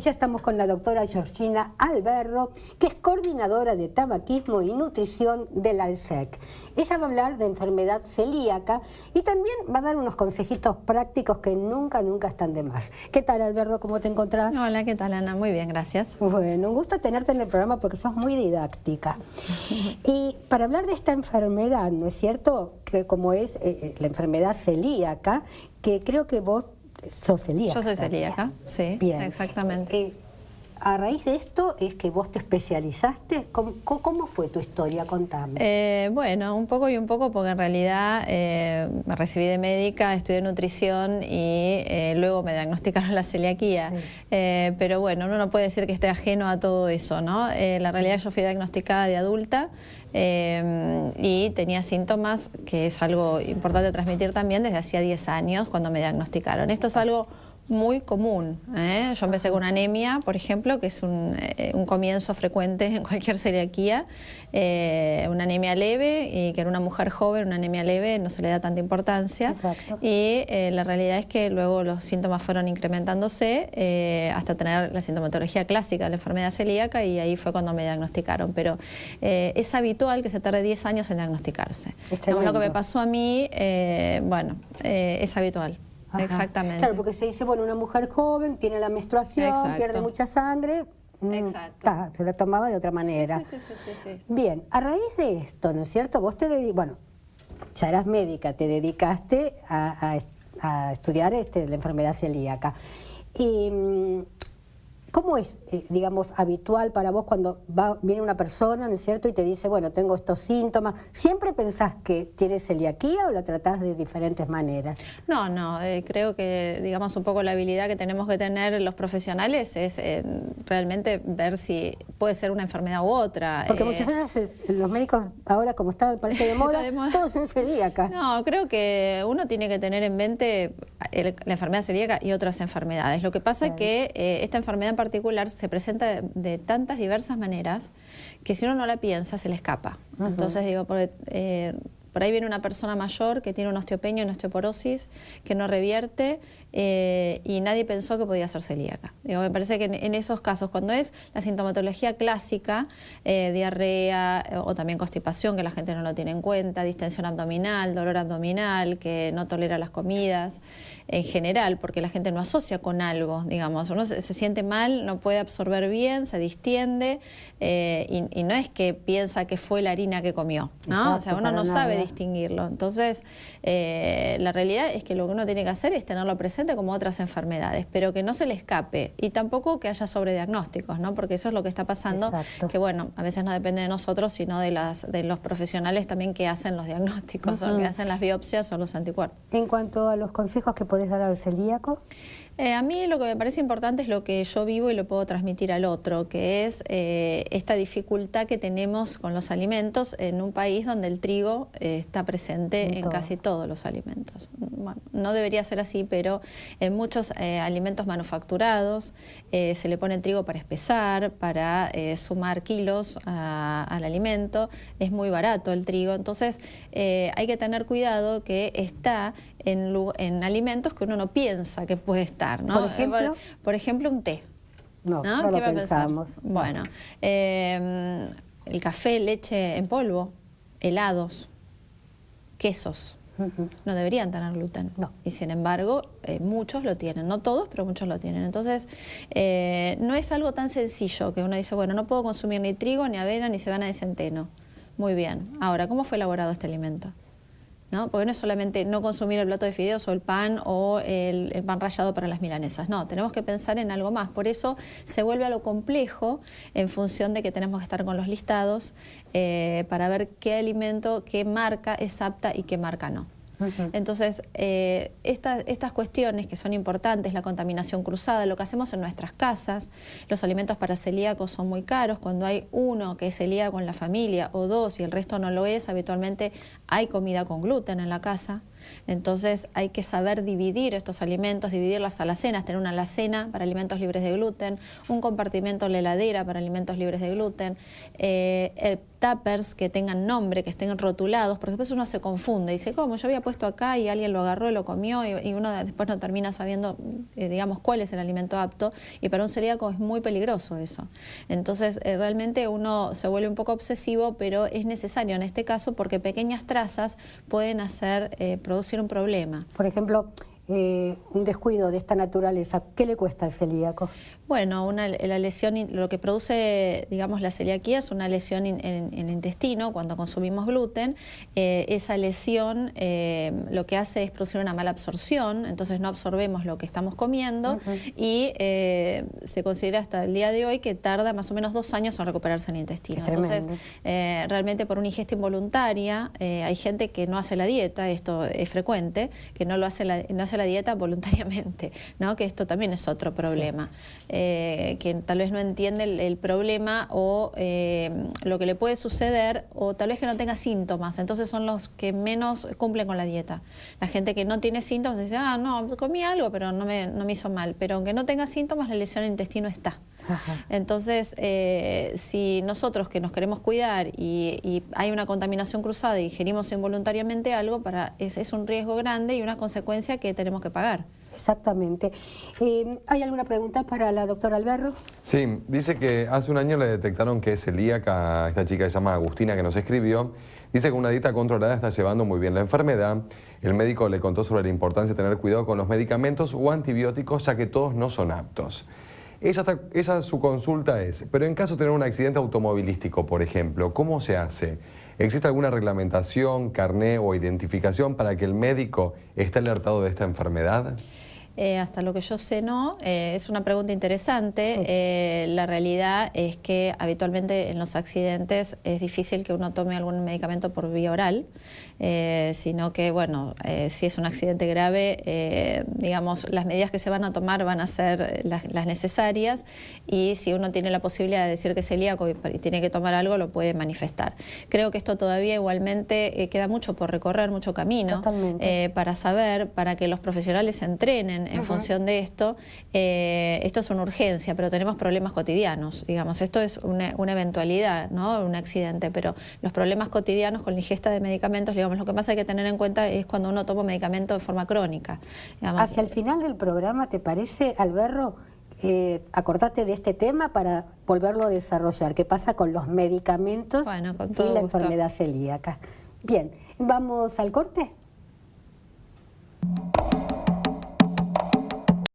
Y ya estamos con la doctora Georgina Alberro, que es coordinadora de tabaquismo y nutrición del ALSEC. Ella va a hablar de enfermedad celíaca y también va a dar unos consejitos prácticos que nunca están de más. ¿Qué tal, Alberro? ¿Cómo te encontrás? Hola, ¿qué tal, Ana? Muy bien, gracias. Bueno, un gusto tenerte en el programa porque sos muy didáctica. Y para hablar de esta enfermedad, ¿no es cierto? Que como es la enfermedad celíaca, que creo que vos sos celíaca. Yo soy celíaca, sí, bien. Exactamente. A raíz de esto es que vos te especializaste. ¿Cómo fue tu historia? Contame. Bueno, un poco y un poco, porque en realidad me recibí de médica, estudié nutrición y luego me diagnosticaron la celiaquía. Sí. Pero bueno, uno no puede decir que esté ajeno a todo eso, ¿no? La realidad yo fui diagnosticada de adulta y tenía síntomas, que es algo importante transmitir también, desde hacía 10 años cuando me diagnosticaron. Esto es algo muy común. Yo empecé con anemia, por ejemplo, que es un comienzo frecuente en cualquier celiaquía, una anemia leve, y que en una mujer joven una anemia leve no se le da tanta importancia. Exacto. Y la realidad es que luego los síntomas fueron incrementándose hasta tener la sintomatología clásica de la enfermedad celíaca, y ahí fue cuando me diagnosticaron. Pero es habitual que se tarde 10 años en diagnosticarse. Lo que me pasó a mí, bueno, es habitual. Ajá. Exactamente. Claro, porque se dice, bueno, una mujer joven tiene la menstruación, exacto, pierde mucha sangre. Exacto. Se la tomaba de otra manera. Sí. Bien, a raíz de esto, ¿no es cierto? Vos bueno, ya eras médica, te dedicaste a estudiar la enfermedad celíaca. Y ¿cómo es, digamos, habitual para vos cuando viene una persona, ¿no es cierto?, y te dice, bueno, tengo estos síntomas? ¿Siempre pensás que tienes celiaquía o la tratás de diferentes maneras? No, creo que, digamos, un poco la habilidad que tenemos que tener los profesionales es realmente ver si puede ser una enfermedad u otra. Porque muchas veces los médicos, ahora como está, parece de moda, todos son celíacas. No, creo que uno tiene que tener en mente la enfermedad celíaca y otras enfermedades. Lo que pasa es que esta enfermedad en particular se presenta de tantas diversas maneras que si uno no la piensa se le escapa. Entonces digo, por ahí viene una persona mayor que tiene una osteopenia, una osteoporosis que no revierte y nadie pensó que podía ser celíaca. Digo, me parece que en esos casos, cuando es la sintomatología clásica, diarrea o también constipación, que la gente no lo tiene en cuenta, distensión abdominal, dolor abdominal, que no tolera las comidas, en general, porque la gente no asocia con algo, digamos. Uno se siente mal, no puede absorber bien, se distiende y no es que piensa que fue la harina que comió, ¿no? Exacto, o sea, uno no sabe distinguirlo. Entonces, la realidad es que lo que uno tiene que hacer es tenerlo presente como otras enfermedades, pero que no se le escape y tampoco que haya sobrediagnósticos, ¿no? Porque eso es lo que está pasando. Exacto. Que bueno, a veces no depende de nosotros, sino de los profesionales también que hacen los diagnósticos o que hacen las biopsias o los anticuerpos. En cuanto a los consejos que podés dar al celíaco. A mí lo que me parece importante es lo que yo vivo y lo puedo transmitir al otro, que es esta dificultad que tenemos con los alimentos en un país donde el trigo está presente en casi todos los alimentos. Bueno, no debería ser así, pero en muchos alimentos manufacturados se le pone trigo para espesar, para sumar kilos al alimento. Es muy barato el trigo, entonces hay que tener cuidado que está en alimentos que uno no piensa que puede estar, ¿no? Por ejemplo, un té. No lo pensamos. Bueno, el café, leche en polvo, helados, quesos. No deberían tener gluten. No. Y sin embargo, muchos lo tienen. No todos, pero muchos lo tienen. Entonces, no es algo tan sencillo que uno dice, bueno, no puedo consumir ni trigo, ni avena, ni cebada de centeno. Muy bien. Ahora, ¿cómo fue elaborado este alimento? ¿No? Porque no es solamente no consumir el plato de fideos o el pan pan rallado para las milanesas. No, tenemos que pensar en algo más. Por eso se vuelve a lo complejo en función de que tenemos que estar con los listados para ver qué alimento, qué marca es apta y qué marca no. Entonces, estas cuestiones que son importantes, la contaminación cruzada, lo que hacemos en nuestras casas, los alimentos para celíacos son muy caros. Cuando hay uno que es celíaco en la familia o dos y el resto no lo es, habitualmente hay comida con gluten en la casa. Entonces hay que saber dividir estos alimentos, dividir las alacenas, tener una alacena para alimentos libres de gluten, un compartimento en la heladera para alimentos libres de gluten, tuppers que tengan nombre, que estén rotulados, porque después uno se confunde, dice, ¿cómo? Yo había puesto acá y alguien lo agarró y lo comió y uno después no termina sabiendo, digamos, cuál es el alimento apto, y para un celíaco es muy peligroso eso. Entonces realmente uno se vuelve un poco obsesivo, pero es necesario en este caso porque pequeñas trazas pueden producir un problema. Por ejemplo, un descuido de esta naturaleza, ¿qué le cuesta al celíaco? Bueno, la lesión, lo que produce, digamos, la celiaquía es una lesión en el intestino cuando consumimos gluten. Esa lesión lo que hace es producir una mala absorción, entonces no absorbemos lo que estamos comiendo y se considera hasta el día de hoy que tarda más o menos 2 años en recuperarse el intestino. Entonces, realmente por una ingesta involuntaria, hay gente que no hace la dieta, esto es frecuente, que no hace la dieta voluntariamente, ¿no? Que esto también es otro problema. Que tal vez no entiende el problema o lo que le puede suceder, o tal vez que no tenga síntomas, entonces son los que menos cumplen con la dieta. La gente que no tiene síntomas dice, ah, no, comí algo, pero no me hizo mal, pero aunque no tenga síntomas, la lesión en el intestino está. Entonces, si nosotros que nos queremos cuidar y hay una contaminación cruzada y ingerimos involuntariamente algo, es un riesgo grande y una consecuencia que tenemos que pagar. Exactamente. ¿Hay alguna pregunta para la doctora Alberro? Sí, dice que hace un año le detectaron que es celíaca a esta chica que se llama Agustina, que nos escribió. Dice que una dieta controlada está llevando muy bien la enfermedad. El médico le contó sobre la importancia de tener cuidado con los medicamentos o antibióticos, ya que todos no son aptos. Su consulta es, pero en caso de tener un accidente automovilístico, por ejemplo, ¿cómo se hace? ¿Existe alguna reglamentación, carné o identificación para que el médico esté alertado de esta enfermedad? Hasta lo que yo sé no, es una pregunta interesante. La realidad es que habitualmente en los accidentes es difícil que uno tome algún medicamento por vía oral, sino que, bueno, si es un accidente grave, digamos, las medidas que se van a tomar van a ser las necesarias, y si uno tiene la posibilidad de decir que es celíaco y tiene que tomar algo, lo puede manifestar. Creo que esto todavía igualmente queda mucho por recorrer, mucho camino para saber, para que los profesionales se entrenen en función de esto. Esto es una urgencia, pero tenemos problemas cotidianos, digamos, esto es una eventualidad, ¿no? Un accidente, pero los problemas cotidianos con la ingesta de medicamentos, digamos, lo que más hay que tener en cuenta es cuando uno toma medicamento de forma crónica. Digamos. Hacia el final del programa, ¿te parece, Alberro, acordate de este tema para volverlo a desarrollar? ¿Qué pasa con los medicamentos y la enfermedad celíaca? Bien, ¿vamos al corte?